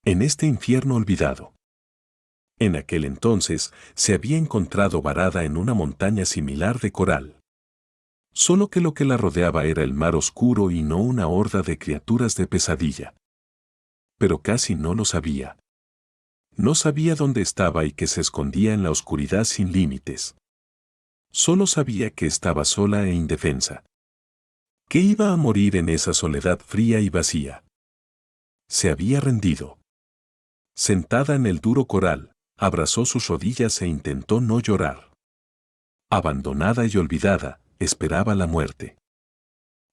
En este infierno olvidado. En aquel entonces, se había encontrado varada en una montaña similar de coral. Solo que lo que la rodeaba era el mar oscuro y no una horda de criaturas de pesadilla. Pero casi no lo sabía. No sabía dónde estaba y que se escondía en la oscuridad sin límites. Solo sabía que estaba sola e indefensa. Que iba a morir en esa soledad fría y vacía. Se había rendido. Sentada en el duro coral, abrazó sus rodillas e intentó no llorar. Abandonada y olvidada, esperaba la muerte.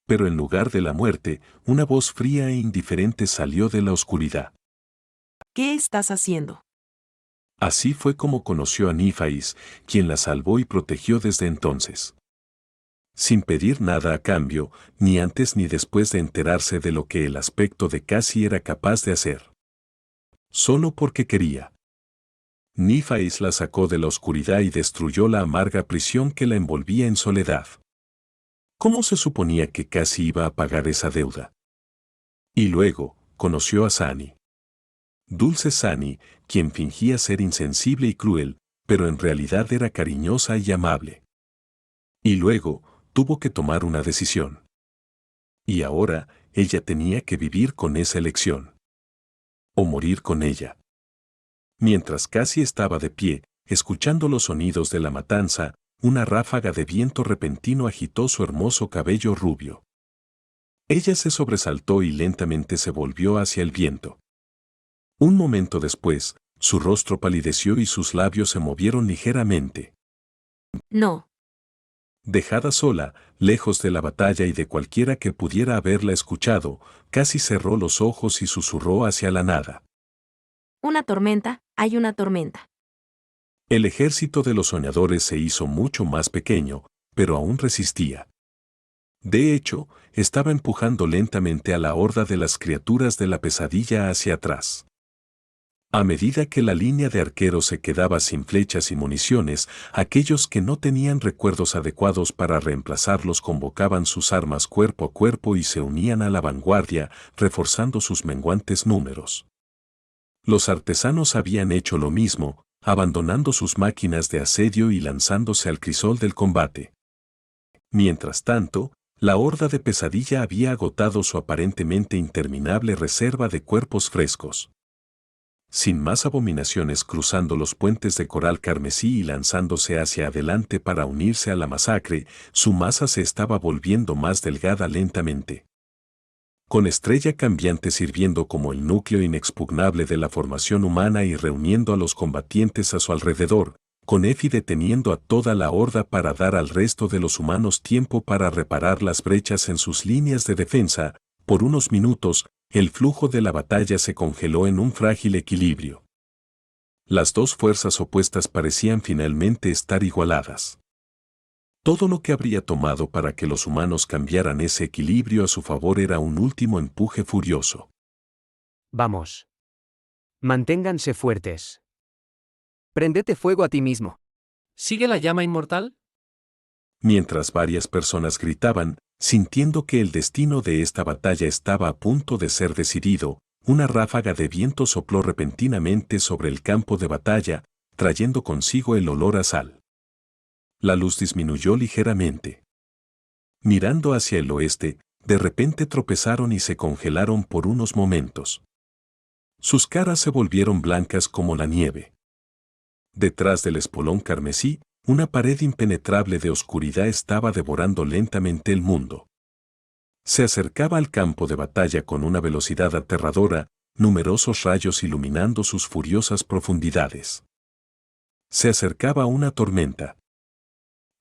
Pero en lugar de la muerte, una voz fría e indiferente salió de la oscuridad. ¿Qué estás haciendo? Así fue como conoció a Nífais, quien la salvó y protegió desde entonces. Sin pedir nada a cambio, ni antes ni después de enterarse de lo que el aspecto de Cassie era capaz de hacer. Solo porque quería. Nífais la sacó de la oscuridad y destruyó la amarga prisión que la envolvía en soledad. ¿Cómo se suponía que Cassie iba a pagar esa deuda? Y luego, conoció a Sunny. Dulce Sunny, quien fingía ser insensible y cruel, pero en realidad era cariñosa y amable. Y luego, tuvo que tomar una decisión. Y ahora, ella tenía que vivir con esa elección. O morir con ella. Mientras Cassie estaba de pie, escuchando los sonidos de la matanza, una ráfaga de viento repentino agitó su hermoso cabello rubio. Ella se sobresaltó y lentamente se volvió hacia el viento. Un momento después, su rostro palideció y sus labios se movieron ligeramente. No. Dejada sola, lejos de la batalla y de cualquiera que pudiera haberla escuchado, casi cerró los ojos y susurró hacia la nada. Una tormenta, hay una tormenta. El ejército de los soñadores se hizo mucho más pequeño, pero aún resistía. De hecho, estaba empujando lentamente a la horda de las criaturas de la pesadilla hacia atrás. A medida que la línea de arqueros se quedaba sin flechas y municiones, aquellos que no tenían recuerdos adecuados para reemplazarlos convocaban sus armas cuerpo a cuerpo y se unían a la vanguardia, reforzando sus menguantes números. Los artesanos habían hecho lo mismo, abandonando sus máquinas de asedio y lanzándose al crisol del combate. Mientras tanto, la horda de pesadilla había agotado su aparentemente interminable reserva de cuerpos frescos. Sin más abominaciones cruzando los puentes de coral carmesí y lanzándose hacia adelante para unirse a la masacre, su masa se estaba volviendo más delgada lentamente. Con Estrella Cambiante sirviendo como el núcleo inexpugnable de la formación humana y reuniendo a los combatientes a su alrededor, con Effie deteniendo a toda la horda para dar al resto de los humanos tiempo para reparar las brechas en sus líneas de defensa, por unos minutos, el flujo de la batalla se congeló en un frágil equilibrio. Las dos fuerzas opuestas parecían finalmente estar igualadas. Todo lo que habría tomado para que los humanos cambiaran ese equilibrio a su favor era un último empuje furioso. Vamos. Manténganse fuertes. Prendete fuego a ti mismo. ¿Sigue la llama inmortal? Mientras varias personas gritaban, sintiendo que el destino de esta batalla estaba a punto de ser decidido, una ráfaga de viento sopló repentinamente sobre el campo de batalla, trayendo consigo el olor a sal. La luz disminuyó ligeramente. Mirando hacia el oeste, de repente tropezaron y se congelaron por unos momentos. Sus caras se volvieron blancas como la nieve. Detrás del espolón carmesí, una pared impenetrable de oscuridad estaba devorando lentamente el mundo. Se acercaba al campo de batalla con una velocidad aterradora, numerosos rayos iluminando sus furiosas profundidades. Se acercaba una tormenta.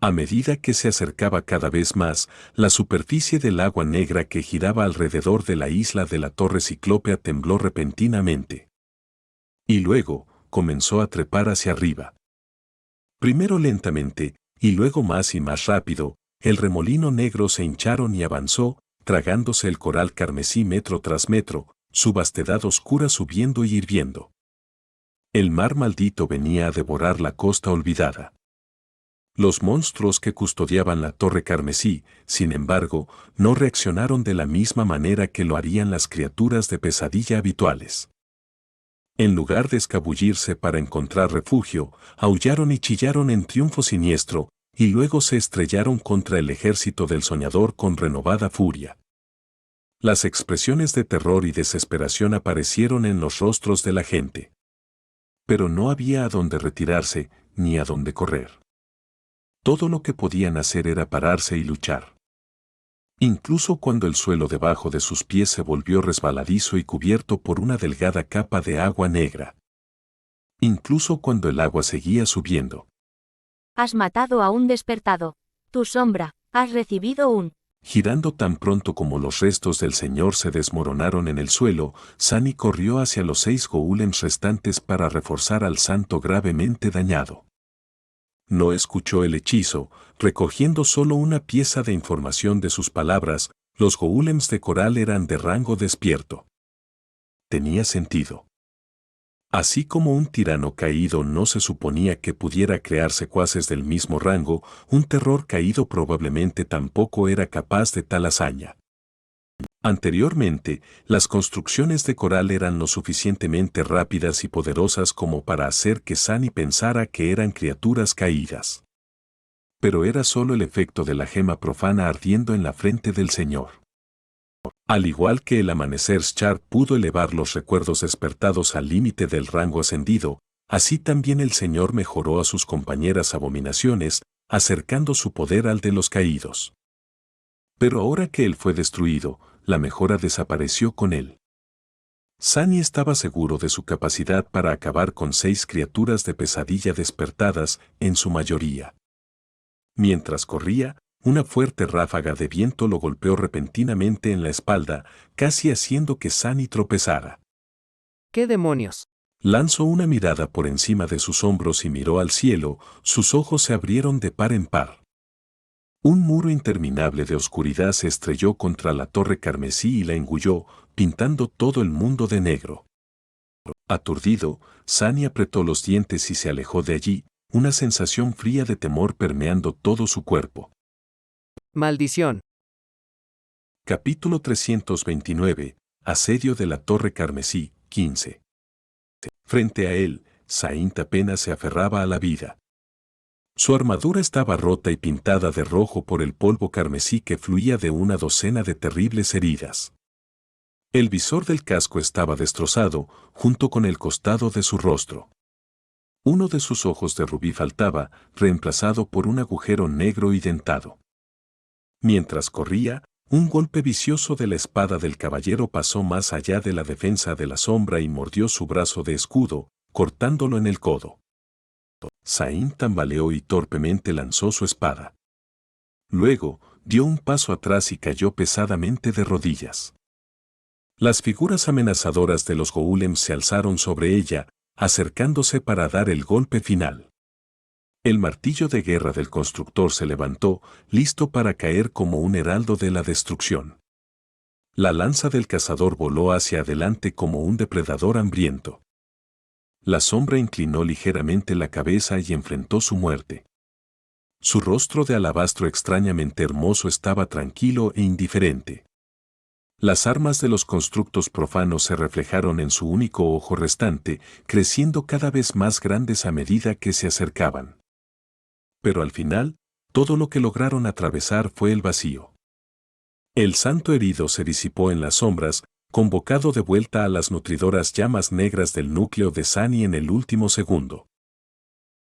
A medida que se acercaba cada vez más, la superficie del agua negra que giraba alrededor de la isla de la Torre Ciclópea tembló repentinamente. Y luego, comenzó a trepar hacia arriba. Primero lentamente, y luego más y más rápido, el remolino negro se hincharon y avanzó, tragándose el coral carmesí metro tras metro, su vastedad oscura subiendo y hirviendo. El mar maldito venía a devorar la costa olvidada. Los monstruos que custodiaban la torre carmesí, sin embargo, no reaccionaron de la misma manera que lo harían las criaturas de pesadilla habituales. En lugar de escabullirse para encontrar refugio, aullaron y chillaron en triunfo siniestro, y luego se estrellaron contra el ejército del soñador con renovada furia. Las expresiones de terror y desesperación aparecieron en los rostros de la gente. Pero no había a dónde retirarse, ni a dónde correr. Todo lo que podían hacer era pararse y luchar. Incluso cuando el suelo debajo de sus pies se volvió resbaladizo y cubierto por una delgada capa de agua negra. Incluso cuando el agua seguía subiendo. Has matado a un despertado. Tu sombra, has recibido un... Girando tan pronto como los restos del señor se desmoronaron en el suelo, Sani corrió hacia los 6 golems restantes para reforzar al santo gravemente dañado. No escuchó el hechizo, recogiendo solo una pieza de información de sus palabras, los golems de coral eran de rango despierto. Tenía sentido. Así como un tirano caído no se suponía que pudiera crear secuaces del mismo rango, un terror caído probablemente tampoco era capaz de tal hazaña. Anteriormente, las construcciones de coral eran lo suficientemente rápidas y poderosas como para hacer que Sani pensara que eran criaturas caídas. Pero era solo el efecto de la gema profana ardiendo en la frente del señor. Al igual que el amanecer Sharp pudo elevar los recuerdos despertados al límite del rango ascendido, así también el señor mejoró a sus compañeras abominaciones, acercando su poder al de los caídos. Pero ahora que él fue destruido, la mejora desapareció con él. Sani estaba seguro de su capacidad para acabar con 6 criaturas de pesadilla despertadas, en su mayoría. Mientras corría, una fuerte ráfaga de viento lo golpeó repentinamente en la espalda, casi haciendo que Sunny tropezara. ¿Qué demonios? Lanzó una mirada por encima de sus hombros y miró al cielo, sus ojos se abrieron de par en par. Un muro interminable de oscuridad se estrelló contra la torre carmesí y la engulló, pintando todo el mundo de negro. Aturdido, Sunny apretó los dientes y se alejó de allí, una sensación fría de temor permeando todo su cuerpo. Maldición. Capítulo 329. Asedio de la Torre Carmesí, 15. Frente a él, Saint apenas se aferraba a la vida. Su armadura estaba rota y pintada de rojo por el polvo carmesí que fluía de una docena de terribles heridas. El visor del casco estaba destrozado, junto con el costado de su rostro. Uno de sus ojos de rubí faltaba, reemplazado por un agujero negro y dentado. Mientras corría, un golpe vicioso de la espada del caballero pasó más allá de la defensa de la sombra y mordió su brazo de escudo, cortándolo en el codo. Saint tambaleó y torpemente lanzó su espada. Luego, dio un paso atrás y cayó pesadamente de rodillas. Las figuras amenazadoras de los golems se alzaron sobre ella, acercándose para dar el golpe final. El martillo de guerra del constructor se levantó, listo para caer como un heraldo de la destrucción. La lanza del cazador voló hacia adelante como un depredador hambriento. La sombra inclinó ligeramente la cabeza y enfrentó su muerte. Su rostro de alabastro extrañamente hermoso estaba tranquilo e indiferente. Las armas de los constructos profanos se reflejaron en su único ojo restante, creciendo cada vez más grandes a medida que se acercaban. Pero al final, todo lo que lograron atravesar fue el vacío. El santo herido se disipó en las sombras, convocado de vuelta a las nutridoras llamas negras del núcleo de Sunny en el último segundo.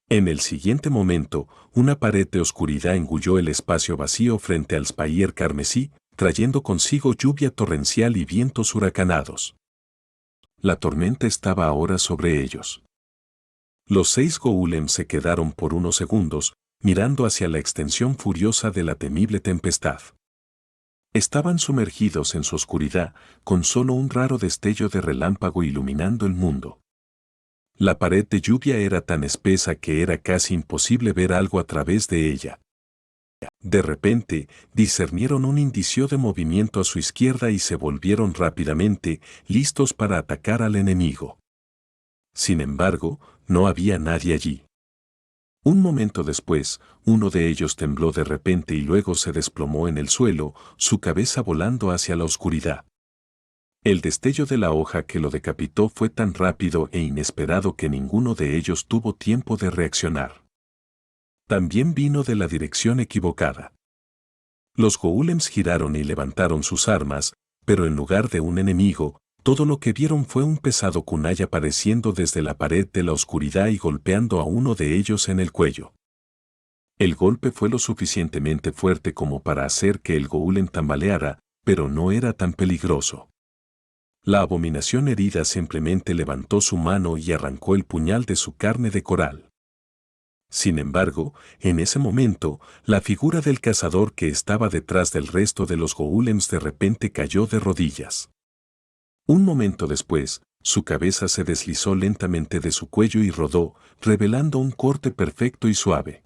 En el siguiente momento, una pared de oscuridad engulló el espacio vacío frente al Spire carmesí, trayendo consigo lluvia torrencial y vientos huracanados. La tormenta estaba ahora sobre ellos. Los 6 golems se quedaron por unos segundos, mirando hacia la extensión furiosa de la temible tempestad. Estaban sumergidos en su oscuridad, con solo un raro destello de relámpago iluminando el mundo. La pared de lluvia era tan espesa que era casi imposible ver algo a través de ella. De repente, discernieron un indicio de movimiento a su izquierda y se volvieron rápidamente, listos para atacar al enemigo. Sin embargo, no había nadie allí. Un momento después, uno de ellos tembló de repente y luego se desplomó en el suelo, su cabeza volando hacia la oscuridad. El destello de la hoja que lo decapitó fue tan rápido e inesperado que ninguno de ellos tuvo tiempo de reaccionar. También vino de la dirección equivocada. Los golems giraron y levantaron sus armas, pero en lugar de un enemigo, todo lo que vieron fue un pesado kunai apareciendo desde la pared de la oscuridad y golpeando a uno de ellos en el cuello. El golpe fue lo suficientemente fuerte como para hacer que el golem tambaleara, pero no era tan peligroso. La abominación herida simplemente levantó su mano y arrancó el puñal de su carne de coral. Sin embargo, en ese momento, la figura del cazador que estaba detrás del resto de los golems de repente cayó de rodillas. Un momento después, su cabeza se deslizó lentamente de su cuello y rodó, revelando un corte perfecto y suave.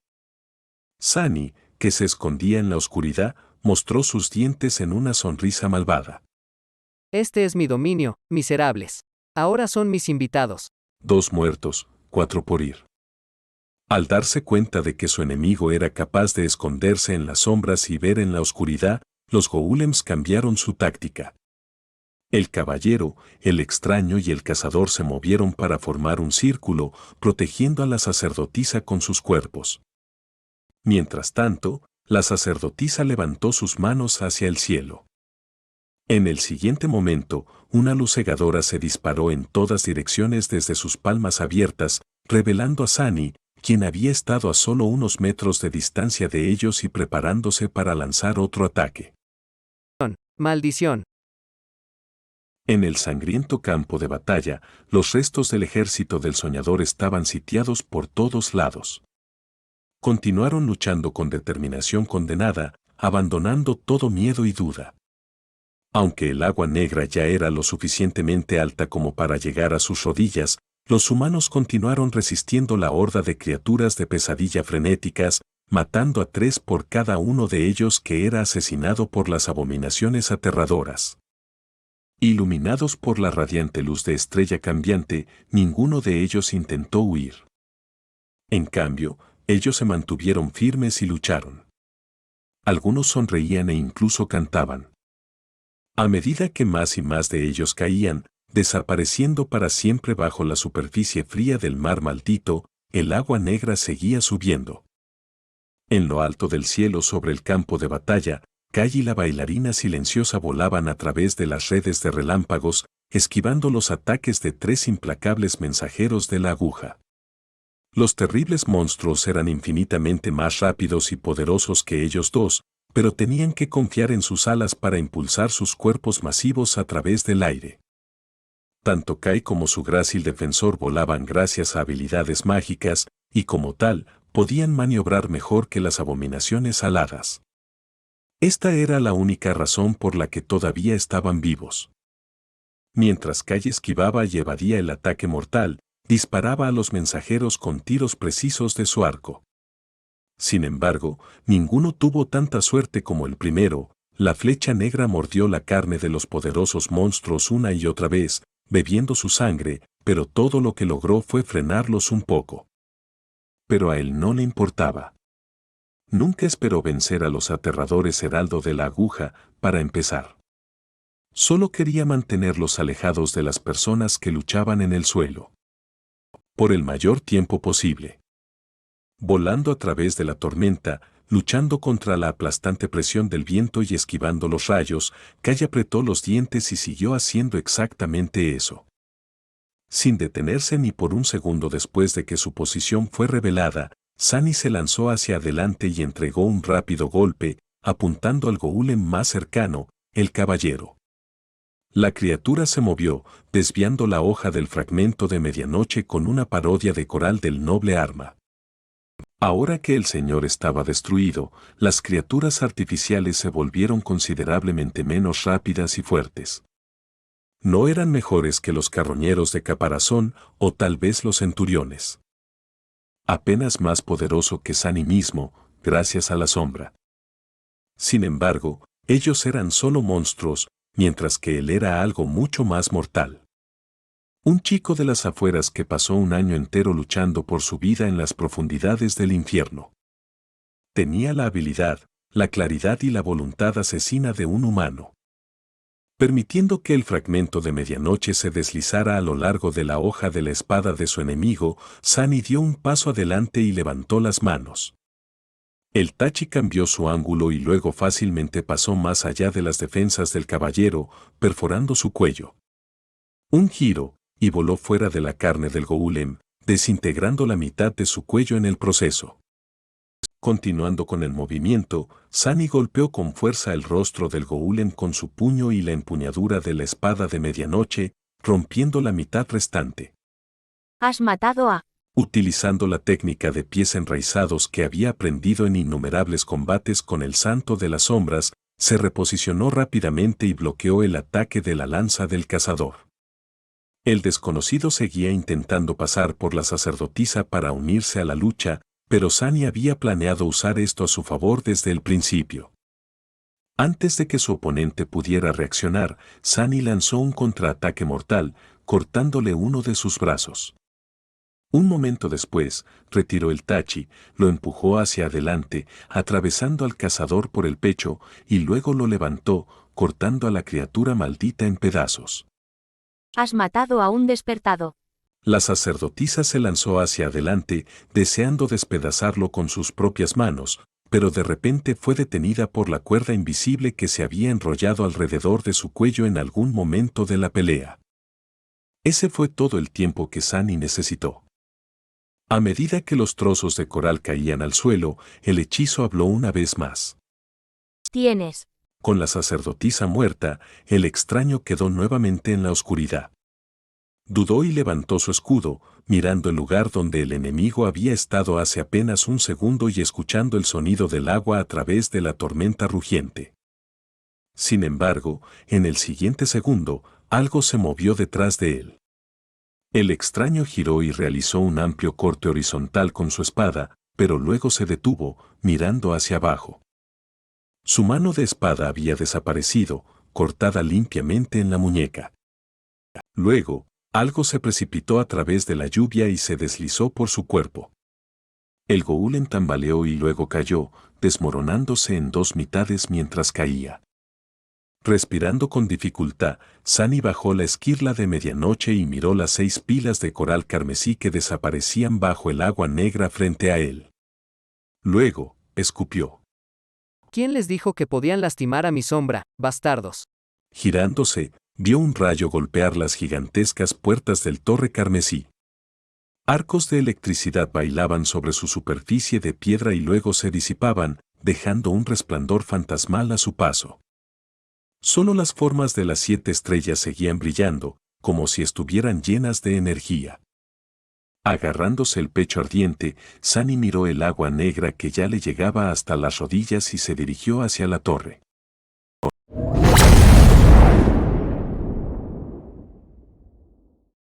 Sunny, que se escondía en la oscuridad, mostró sus dientes en una sonrisa malvada. Este es mi dominio, miserables. Ahora son mis invitados. 2 muertos, 4 por ir. Al darse cuenta de que su enemigo era capaz de esconderse en las sombras y ver en la oscuridad, los golems cambiaron su táctica. El caballero, el extraño y el cazador se movieron para formar un círculo, protegiendo a la sacerdotisa con sus cuerpos. Mientras tanto, la sacerdotisa levantó sus manos hacia el cielo. En el siguiente momento, una luz cegadora se disparó en todas direcciones desde sus palmas abiertas, revelando a Sunny, quien había estado a solo unos metros de distancia de ellos y preparándose para lanzar otro ataque. Maldición. En el sangriento campo de batalla, los restos del ejército del soñador estaban sitiados por todos lados. Continuaron luchando con determinación condenada, abandonando todo miedo y duda. Aunque el agua negra ya era lo suficientemente alta como para llegar a sus rodillas, los humanos continuaron resistiendo la horda de criaturas de pesadilla frenéticas, matando a 3 por cada uno de ellos que era asesinado por las abominaciones aterradoras. Iluminados por la radiante luz de estrella cambiante, ninguno de ellos intentó huir. En cambio, ellos se mantuvieron firmes y lucharon. Algunos sonreían e incluso cantaban. A medida que más y más de ellos caían, desapareciendo para siempre bajo la superficie fría del mar maldito, el agua negra seguía subiendo. En lo alto del cielo sobre el campo de batalla, Kai y la bailarina silenciosa volaban a través de las redes de relámpagos, esquivando los ataques de 3 implacables mensajeros de la aguja. Los terribles monstruos eran infinitamente más rápidos y poderosos que ellos dos, pero tenían que confiar en sus alas para impulsar sus cuerpos masivos a través del aire. Tanto Kai como su grácil defensor volaban gracias a habilidades mágicas, y como tal, podían maniobrar mejor que las abominaciones aladas. Esta era la única razón por la que todavía estaban vivos. Mientras Kai esquivaba y evadía el ataque mortal, disparaba a los mensajeros con tiros precisos de su arco. Sin embargo, ninguno tuvo tanta suerte como el primero. La flecha negra mordió la carne de los poderosos monstruos una y otra vez, bebiendo su sangre, pero todo lo que logró fue frenarlos un poco. Pero a él no le importaba. Nunca esperó vencer a los aterradores heraldo de la aguja, para empezar. Solo quería mantenerlos alejados de las personas que luchaban en el suelo. Por el mayor tiempo posible. Volando a través de la tormenta, luchando contra la aplastante presión del viento y esquivando los rayos, Kai apretó los dientes y siguió haciendo exactamente eso. Sin detenerse ni por un segundo después de que su posición fue revelada, Sunny se lanzó hacia adelante y entregó un rápido golpe, apuntando al golem más cercano, el caballero. La criatura se movió, desviando la hoja del fragmento de medianoche con una parodia de coral del noble arma. Ahora que el señor estaba destruido, las criaturas artificiales se volvieron considerablemente menos rápidas y fuertes. No eran mejores que los carroñeros de caparazón o tal vez los centuriones. Apenas más poderoso que Sunny mismo, gracias a la sombra. Sin embargo, ellos eran solo monstruos, mientras que él era algo mucho más mortal. Un chico de las afueras que pasó un año entero luchando por su vida en las profundidades del infierno. Tenía la habilidad, la claridad y la voluntad asesina de un humano. Permitiendo que el fragmento de medianoche se deslizara a lo largo de la hoja de la espada de su enemigo, Sunny dio un paso adelante y levantó las manos. El tachi cambió su ángulo y luego fácilmente pasó más allá de las defensas del caballero, perforando su cuello. Un giro, y voló fuera de la carne del golem, desintegrando la mitad de su cuello en el proceso. Continuando con el movimiento, Sunny golpeó con fuerza el rostro del golem con su puño y la empuñadura de la espada de medianoche, rompiendo la mitad restante. Has matado a... Utilizando la técnica de pies enraizados que había aprendido en innumerables combates con el Santo de las Sombras, se reposicionó rápidamente y bloqueó el ataque de la lanza del cazador. El desconocido seguía intentando pasar por la sacerdotisa para unirse a la lucha, pero Sunny había planeado usar esto a su favor desde el principio. Antes de que su oponente pudiera reaccionar, Sunny lanzó un contraataque mortal, cortándole uno de sus brazos. Un momento después, retiró el tachi, lo empujó hacia adelante, atravesando al cazador por el pecho, y luego lo levantó, cortando a la criatura maldita en pedazos. Has matado a un despertado. La sacerdotisa se lanzó hacia adelante, deseando despedazarlo con sus propias manos, pero de repente fue detenida por la cuerda invisible que se había enrollado alrededor de su cuello en algún momento de la pelea. Ese fue todo el tiempo que Sunny necesitó. A medida que los trozos de coral caían al suelo, el hechizo habló una vez más. Tienes. Con la sacerdotisa muerta, el extraño quedó nuevamente en la oscuridad. Dudó y levantó su escudo, mirando el lugar donde el enemigo había estado hace apenas un segundo y escuchando el sonido del agua a través de la tormenta rugiente. Sin embargo, en el siguiente segundo, algo se movió detrás de él. El extraño giró y realizó un amplio corte horizontal con su espada, pero luego se detuvo, mirando hacia abajo. Su mano de espada había desaparecido, cortada limpiamente en la muñeca. Luego, algo se precipitó a través de la lluvia y se deslizó por su cuerpo. El golem tambaleó y luego cayó, desmoronándose en dos mitades mientras caía. Respirando con dificultad, Sunny bajó la esquirla de medianoche y miró las 6 pilas de coral carmesí que desaparecían bajo el agua negra frente a él. Luego, escupió. ¿Quién les dijo que podían lastimar a mi sombra, bastardos? Girándose, vio un rayo golpear las gigantescas puertas del torre carmesí. Arcos de electricidad bailaban sobre su superficie de piedra y luego se disipaban, dejando un resplandor fantasmal a su paso. Solo las formas de las 7 estrellas seguían brillando, como si estuvieran llenas de energía. Agarrándose el pecho ardiente, Sunny miró el agua negra que ya le llegaba hasta las rodillas y se dirigió hacia la torre.